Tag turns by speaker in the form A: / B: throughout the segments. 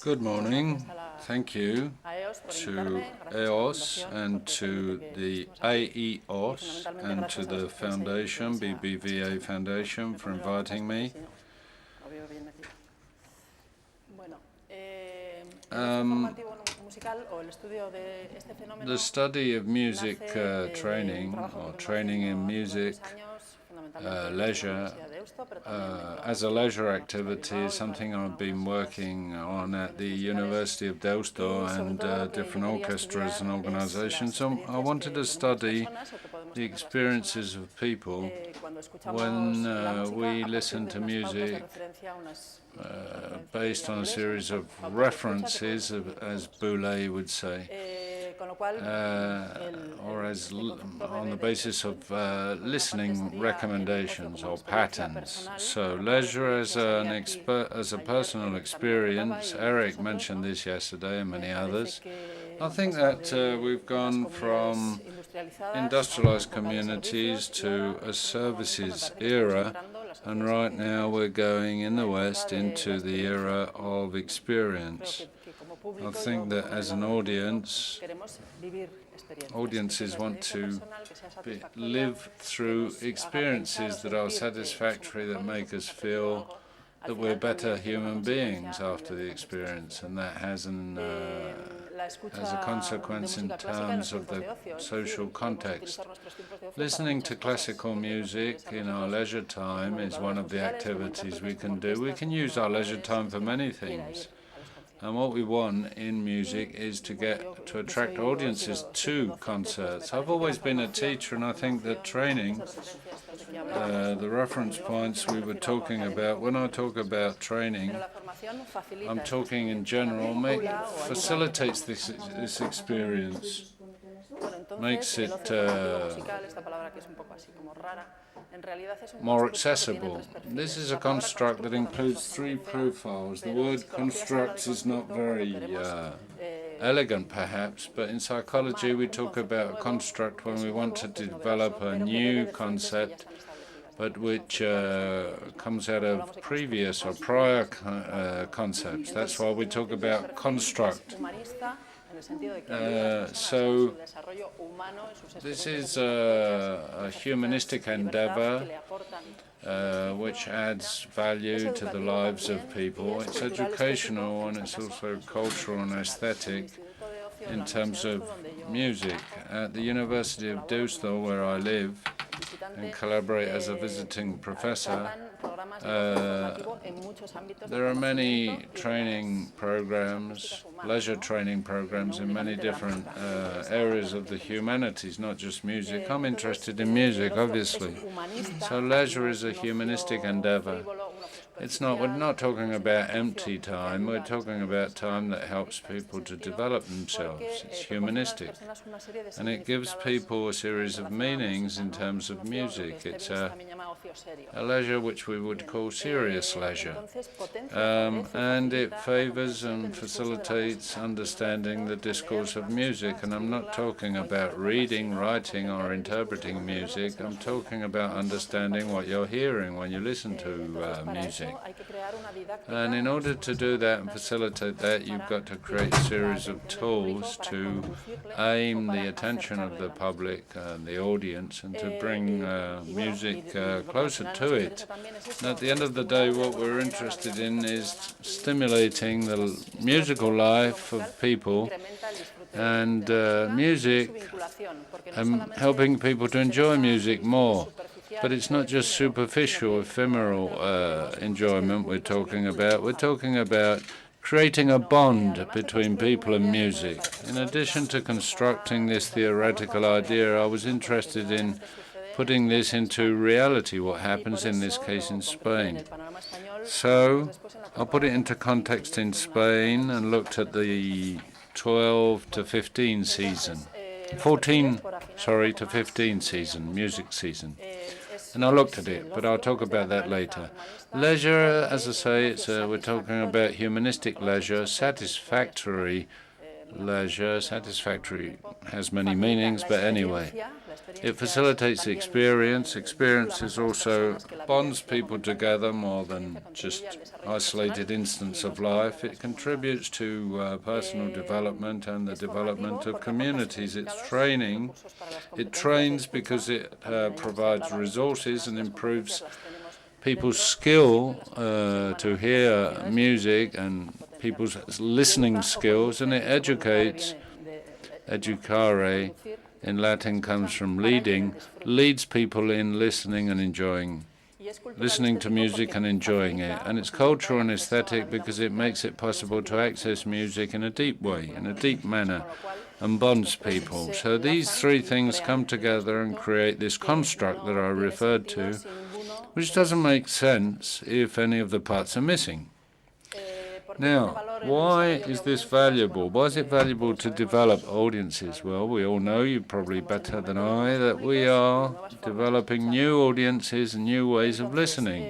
A: Good morning. Thank you to AEOS and to the AEOS and to the Foundation, BBVA Foundation, for inviting me. The study of music training, or training in music, leisure, as a leisure activity is something I've been working on at the University of Deusto and different orchestras and organizations. So I wanted to study the experiences of people when we listen to music based on a series of references, as Boulez would say, or as on the basis of listening recommendations or patterns. So leisure as a personal experience. Eric mentioned this yesterday and many others. I think that we've gone from industrialized communities to a services era, and right now we're going in the West into the era of experience. I think that as an audience, audiences want to live through experiences that are satisfactory, that make us feel that we're better human beings after the experience, and that has a consequence in terms of the social context. Listening to classical music in our leisure time is one of the activities we can do. We can use our leisure time for many things. And what we want in music is to attract audiences to concerts. I've always been a teacher, and I think that training, the reference points we were talking about, when I talk about training, I'm talking in general, facilitates this experience, makes it more accessible. This is a construct that includes three profiles. The word construct is not very elegant, perhaps, but in psychology we talk about a construct when we want to develop a new concept, but which comes out of previous or prior concepts. That's why we talk about construct. So this is a humanistic endeavor which adds value to the lives of people. It's educational, and it's also cultural and aesthetic in terms of music. At the University of Deusto, where I live and collaborate as a visiting professor, there are many training programs, leisure training programs in many different areas of the humanities, not just music. I'm interested in music, obviously. So leisure is a humanistic endeavor. We're not talking about empty time, we're talking about time that helps people to develop themselves. It's humanistic. And it gives people a series of meanings in terms of music. It's a leisure which we would call serious leisure. And it favors and facilitates understanding the discourse of music. And I'm not talking about reading, writing, or interpreting music. I'm talking about understanding what you're hearing when you listen to music. And in order to do that and facilitate that, you've got to create a series of tools to aim the attention of the public and the audience, and to bring music closer to it. And at the end of the day, what we're interested in is stimulating the musical life of people and music, and helping people to enjoy music more. But it's not just superficial, ephemeral enjoyment we're talking about. We're talking about creating a bond between people and music. In addition to constructing this theoretical idea, I was interested in putting this into reality, what happens in this case in Spain. So I'll put it into context in Spain and looked at the 12 to 15 season. 14 to 15 season, music season. And I looked at it, but I'll talk about that later. Leisure, as I say, we're talking about humanistic leisure, satisfactory leisure. Satisfactory has many meanings, but anyway, it facilitates the experience. Experiences also bonds people together more than just isolated instance of life. It contributes to personal development and the development of communities. It's training. It trains because it provides resources and improves people's skill to hear music and people's listening skills, and it educates. Educare in Latin comes from leading, leads people in listening and enjoying, listening to music and enjoying it. And it's cultural and aesthetic because it makes it possible to access music in a deep way, in a deep manner, and bonds people. So these three things come together and create this construct that I referred to, which doesn't make sense if any of the parts are missing. Now, why is this valuable? Why is it valuable to develop audiences? Well, we all know, you probably better than I, that we are developing new audiences and new ways of listening.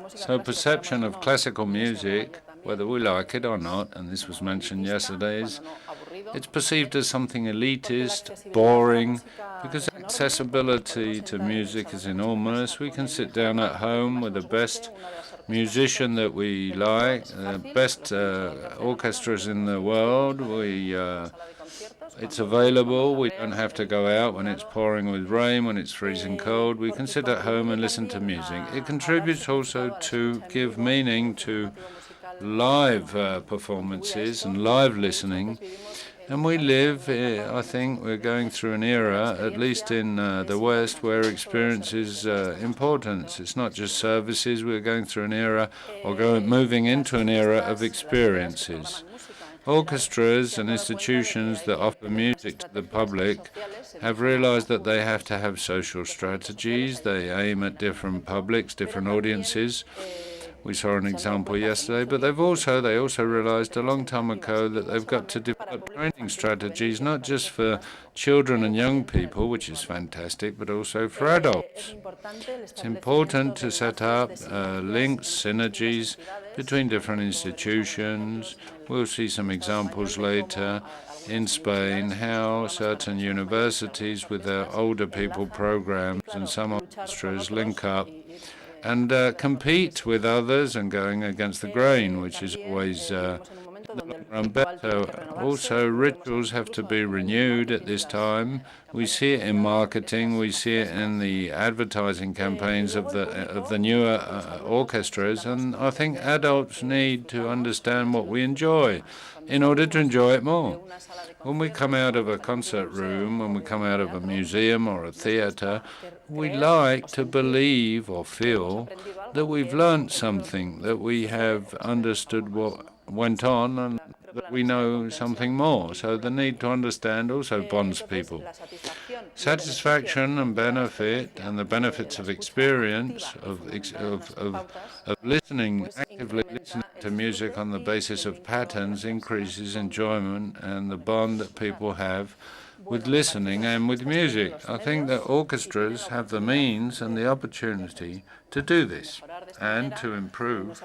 A: So perception of classical music, whether we like it or not, and this was mentioned yesterday, it's perceived as something elitist, boring, because accessibility to music is enormous. We can sit down at home with the best musician that we like, the best orchestras in the world. It's available. We don't have to go out when it's pouring with rain, when it's freezing cold. We can sit at home and listen to music. It contributes also to give meaning to live performances and live listening. And we live, I think we're going through an era, at least in the West, where experience is important. It's not just services. We're going through an era, or moving into an era of experiences. Orchestras and institutions that offer music to the public have realized that they have to have social strategies. They aim at different publics, different audiences. We saw an example yesterday, but they also realized a long time ago that they've got to develop training strategies, not just for children and young people, which is fantastic, but also for adults. It's important to set up links, synergies between different institutions. We'll see some examples later in Spain, how certain universities with their older people programs and some orchestras link up and compete with others and going against the grain, which is always in the long run better. Also, rituals have to be renewed at this time. We see it in marketing, we see it in the advertising campaigns of the newer orchestras, and I think adults need to understand what we enjoy in order to enjoy it more. When we come out of a concert room, when we come out of a museum or a theater, we like to believe or feel that we've learned something, that we have understood what went on, and that we know something more. So the need to understand also bonds people. Satisfaction and benefit, and the benefits of experience, of listening, actively listening to music on the basis of patterns, increases enjoyment and the bond that people have with listening and with music. I think that orchestras have the means and the opportunity to do this and to improve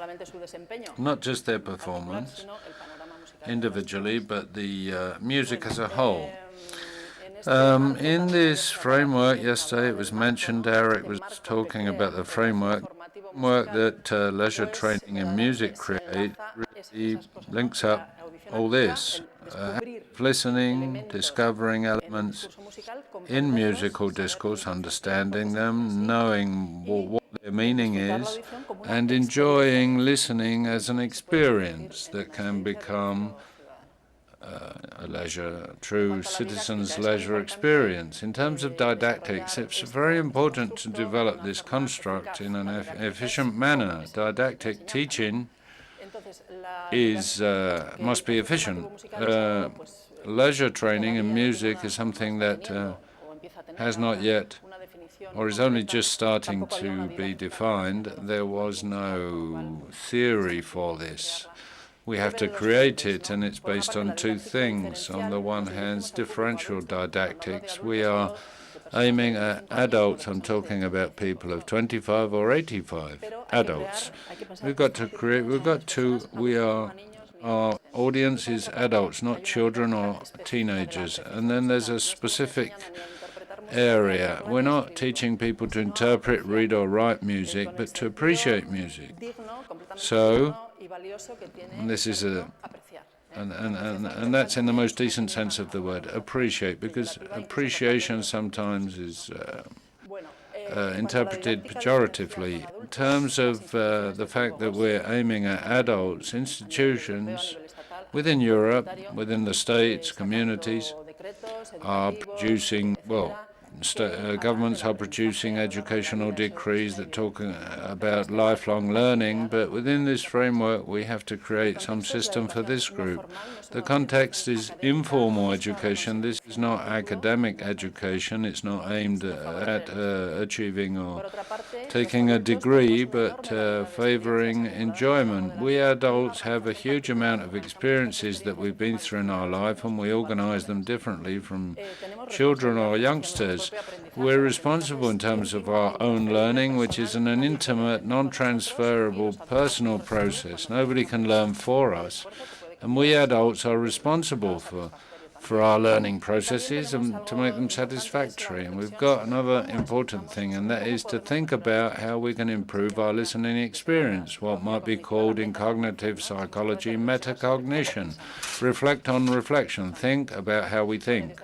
A: not just their performance individually, but the music as a whole. In this framework, yesterday it was mentioned, Eric was talking about the framework that leisure training in music create really links up all this. Listening, discovering elements in musical discourse, understanding them, knowing what their meaning is, and enjoying listening as an experience that can become a leisure, true citizens' leisure experience. In terms of didactics, it's very important to develop this construct in an efficient manner. Didactic teaching must be efficient. Leisure training in music is something that has not yet, or is only just starting to be defined. There was no theory for this. We have to create it, and it's based on two things. On the one hand, differential didactics. We are aiming at adults. I'm talking about people of 25 or 85 adults. We are audience is adults, not children or teenagers. And then there's a specific area. We're not teaching people to interpret, read, or write music, but to appreciate music. So this is and that's in the most decent sense of the word, appreciate, because appreciation sometimes is interpreted pejoratively. In terms of the fact that we're aiming at adults, institutions within Europe, within the states, communities are producing, governments are producing educational decrees that talk about lifelong learning, but within this framework we have to create some system for this group. The context is informal education. This is not academic education. It's not aimed at achieving or taking a degree, but favoring enjoyment. We adults have a huge amount of experiences that we've been through in our life, and we organize them differently from children or youngsters. We're responsible in terms of our own learning, which is an intimate, non-transferable, personal process. Nobody can learn for us. And we adults are responsible for our learning processes and to make them satisfactory. And we've got another important thing, and that is to think about how we can improve our listening experience, what might be called in cognitive psychology metacognition. Reflect on reflection. Think about how we think.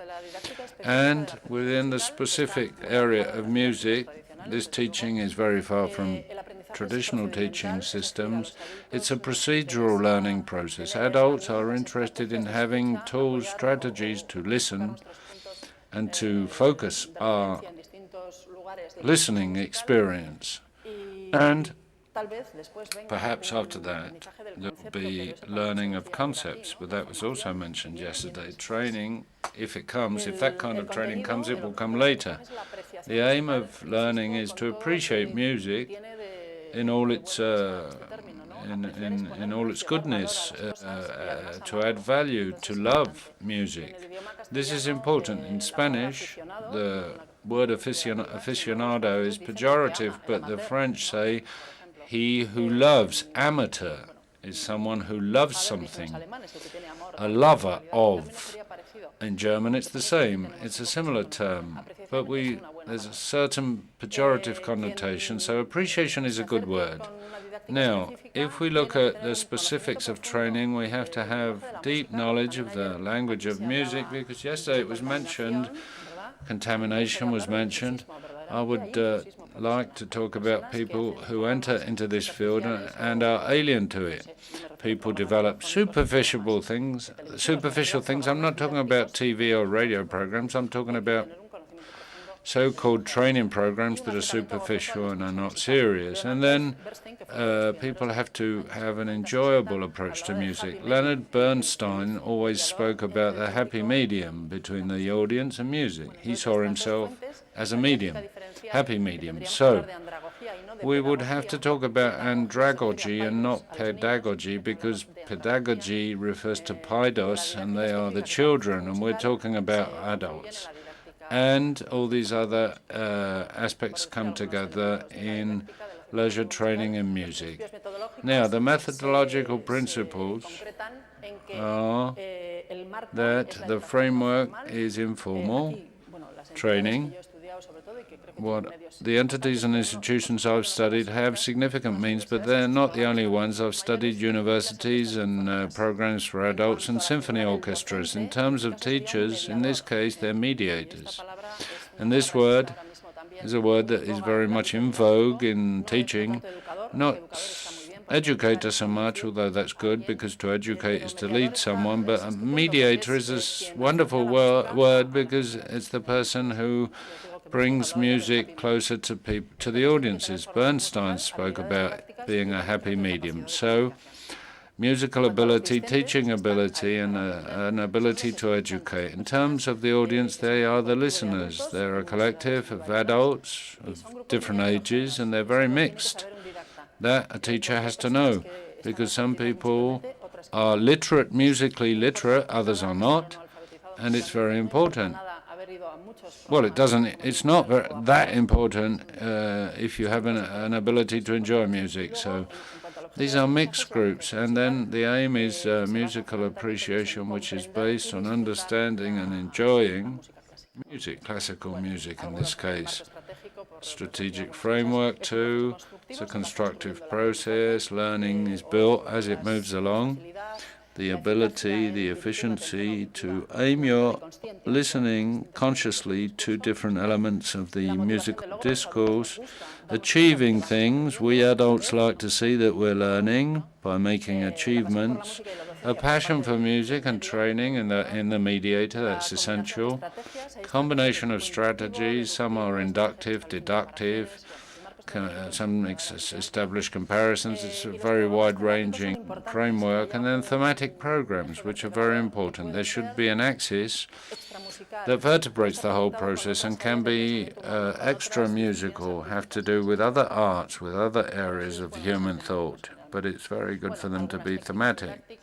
A: And within the specific area of music, this teaching is very far from traditional teaching systems. It's a procedural learning process. Adults are interested in having tools, strategies to listen and to focus our listening experience. And perhaps after that, there will be learning of concepts, but that was also mentioned yesterday. Training, if that kind of training comes, it will come later. The aim of learning is to appreciate music in all its in all its goodness, to add value, to love music. This is important. In Spanish, the word aficionado is pejorative, but the French say he who loves. Amateur is someone who loves something, a lover of. In German, it's the same. It's a similar term, but there's a certain pejorative connotation, so appreciation is a good word. Now, if we look at the specifics of training, we have to have deep knowledge of the language of music, because yesterday it was mentioned, contamination was mentioned. I would like to talk about people who enter into this field and are alien to it. People develop superficial things. I'm not talking about TV or radio programs. I'm talking about so-called training programs that are superficial and are not serious. And then people have to have an enjoyable approach to music. Leonard Bernstein always spoke about the happy medium between the audience and music. He saw himself as a medium, happy medium. So we would have to talk about andragogy and not pedagogy, because pedagogy refers to paidos, and they are the children, and we're talking about adults. And all these other aspects come together in leisure training in music. Now, the methodological principles are that the framework is informal training. What the entities and institutions I've studied have significant means, but they're not the only ones. I've studied universities and programs for adults and symphony orchestras. In terms of teachers, in this case, they're mediators. And this word is a word that is very much in vogue in teaching, not educator so much, although that's good, because to educate is to lead someone, but a mediator is a wonderful word because it's the person who brings music closer to the audiences. Bernstein spoke about being a happy medium. So musical ability, teaching ability, and an ability to educate. In terms of the audience, they are the listeners. They're a collective of adults of different ages, and they're very mixed. That a teacher has to know, because some people are literate, musically literate, others are not, and it's very important. Well, it's not that important if you have an ability to enjoy music. So These are mixed groups, and then the aim is musical appreciation, which is based on understanding and enjoying music, classical music in this case. Strategic framework too. It's a constructive process. Learning is built as it moves along. The ability, the efficiency to aim your listening consciously to different elements of the musical discourse, achieving things. We adults like to see that we're learning by making achievements. A passion for music and training in the mediator, that's essential. Combination of strategies, some are inductive, deductive, some established comparisons. It's a very wide-ranging framework. And then thematic programs, which are very important. There should be an axis that vertebrates the whole process and can be extra musical, have to do with other arts, with other areas of human thought. But it's very good for them to be thematic.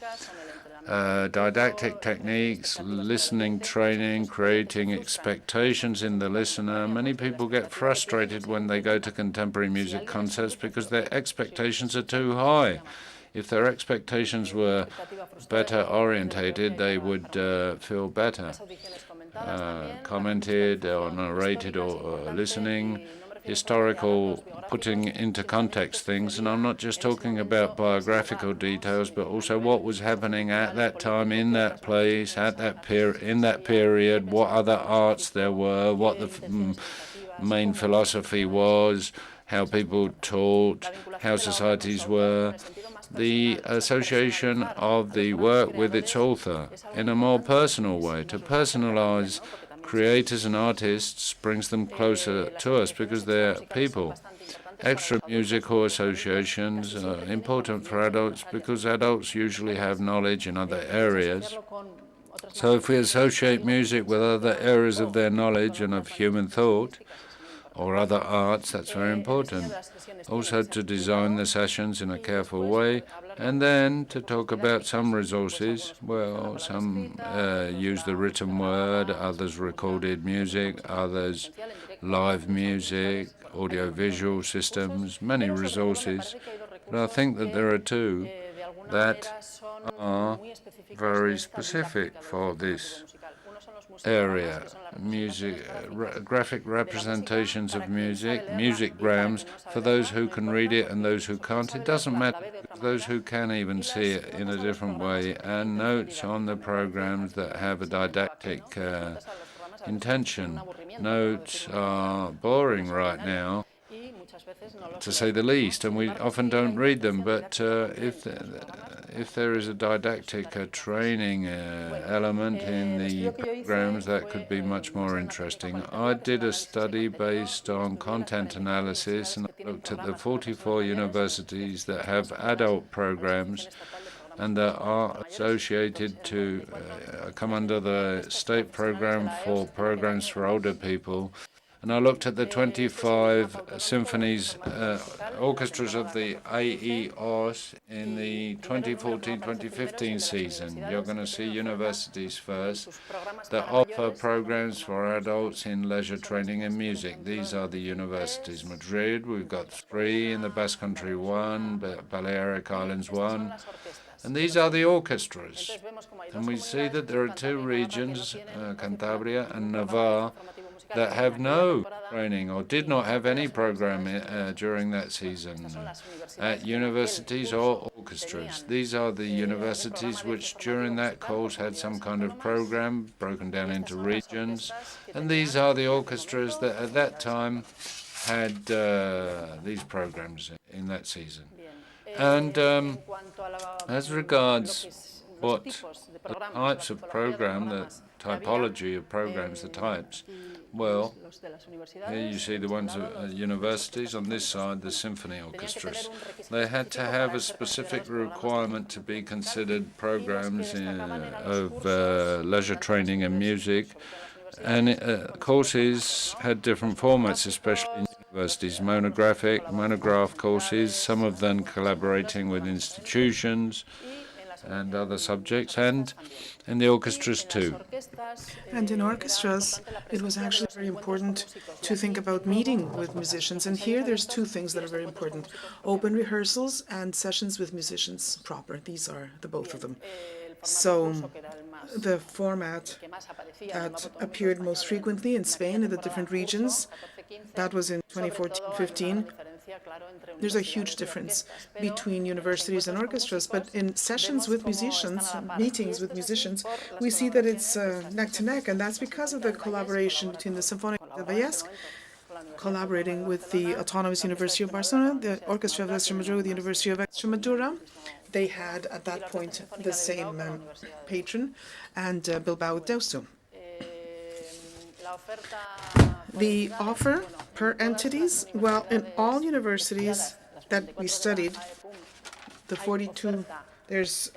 A: Didactic techniques, listening training, creating expectations in the listener. Many people get frustrated when they go to contemporary music concerts because their expectations are too high. If their expectations were better orientated, they would feel better. Commented or narrated or listening, historical, putting into context things, and I'm not just talking about biographical details, but also what was happening at that time, in that place, at that in that period, what other arts there were, what the main philosophy was, how people taught, how societies were, the association of the work with its author in a more personal way. To personalize creators and artists brings them closer to us because they're people. Extra musical associations are important for adults because adults usually have knowledge in other areas. So if we associate music with other areas of their knowledge and of human thought or other arts, that's very important. Also to design the sessions in a careful way, and then to talk about some resources. Well, some use the written word, others recorded music, others live music, audiovisual systems, many resources. But I think that there are two that are very specific for this area. Music, graphic representations of music, musicgrams, for those who can read it and those who can't. It doesn't matter. Those who can even see it in a different way, and notes on the programs that have a didactic intention. Notes are boring right now, to say the least, and we often don't read them, but if there is a didactic training element in the programs, that could be much more interesting. I did a study based on content analysis, and I looked at the 44 universities that have adult programs and that are associated to come under the state program for programs for older people. And I looked at the 25 symphonies, orchestras of the AEOS in the 2014-2015 season. You're going to see universities first that offer programs for adults in leisure training and music. These are the universities. Madrid, we've got 3, in the Basque Country 1, Balearic Islands 1. And these are the orchestras. And we see that there are 2 regions, Cantabria and Navarre, that have no training or did not have any program during that season at universities or orchestras. These are the universities which during that course had some kind of program broken down into regions, and these are the orchestras that at that time had these programs in that season. And as regards what the types of program, the typology of programs, the types, well, here you see the ones at universities, on this side the symphony orchestras. They had to have a specific requirement to be considered programs of leisure training and music, and courses had different formats, especially in universities, monograph courses, some of them collaborating with institutions, and other subjects, and in the orchestras too.
B: And in orchestras, it was actually very important to think about meeting with musicians. And here there's two things that are very important: open rehearsals and sessions with musicians proper. These are the both of them. So the format that appeared most frequently in Spain in the different regions, that was in 2014-15. There's a huge difference between universities and orchestras, but in sessions with musicians, meetings with musicians, we see that it's neck to neck, and that's because of the collaboration between the Symphonic de Valles, collaborating with the Autonomous University of Barcelona, the Orchestra of Extremadura, the University of Extremadura. They had, at that point, the same patron, and Bilbao Deusto. The offer per entities, well, in all universities that we studied, the 42, there's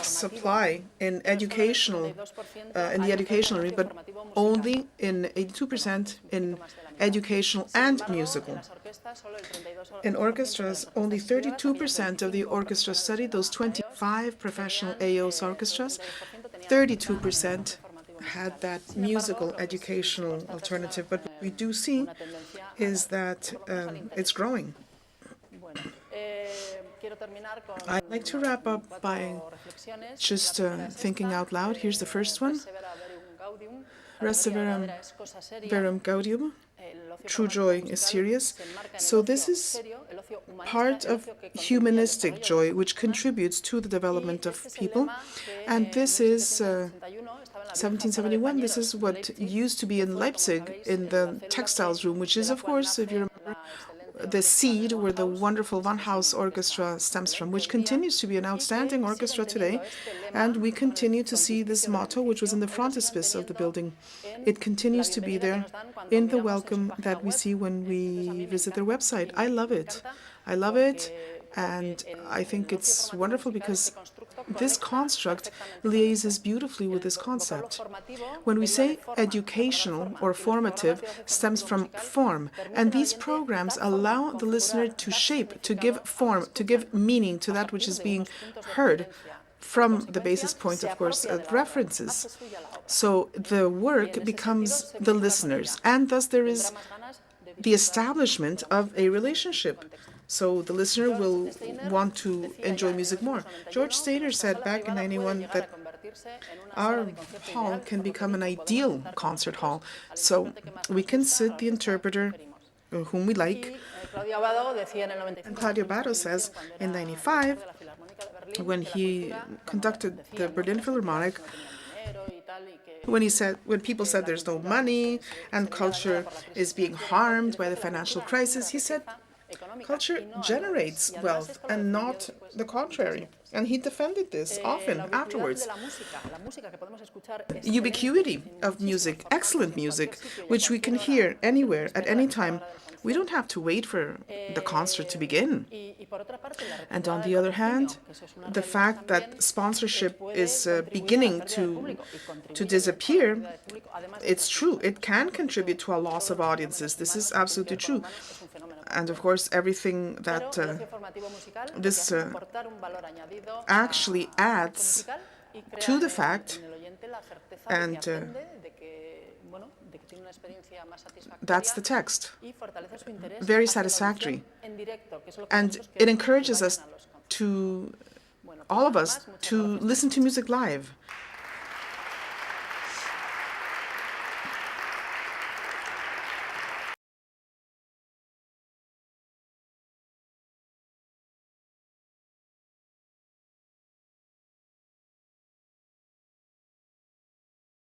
B: supply in educational, in the educational area, but only in 82% in educational and musical. In orchestras, only 32% of the orchestra studied, those 25 professional AEOS orchestras, 32% had that musical educational alternative. But what we do see is that it's growing. I'd like to wrap up by just thinking out loud. Here's the first one. Perseveram verum gaudium. True joy is serious. So this is part of humanistic joy, which contributes to the development of people. And this is 1771. This is what used to be in Leipzig in the textiles room, which is, of course, if you remember, the seed where the wonderful Van House Orchestra stems from, which continues to be an outstanding orchestra today. And we continue to see this motto, which was in the frontispiece of the building. It continues to be there in the welcome that we see when we visit their website. I love it. I love it. And I think it's wonderful because this construct liaises beautifully with this concept. When we say educational or formative, stems from form, and these programs allow the listener to shape, to give form, to give meaning to that which is being heard, from the basis point, of course, of references. So the work becomes the listener's, and thus there is the establishment of a relationship. So the listener will want to enjoy music more. George Stater said back in '91 that our hall can become an ideal concert hall. So we can sit the interpreter whom we like. And Claudio Abbado says in '95, when he conducted the Berlin Philharmonic, when people said there's no money and culture is being harmed by the financial crisis, he said culture generates wealth and not the contrary. And he defended this often afterwards. Ubiquity of music, excellent music, which we can hear anywhere at any time. We don't have to wait for the concert to begin. And on the other hand, the fact that sponsorship is beginning to disappear, it's true. It can contribute to a loss of audiences. This is absolutely true. And of course, everything that this actually adds to the fact, and that's the text. Very satisfactory. And it encourages us to, all of us, to listen to music live.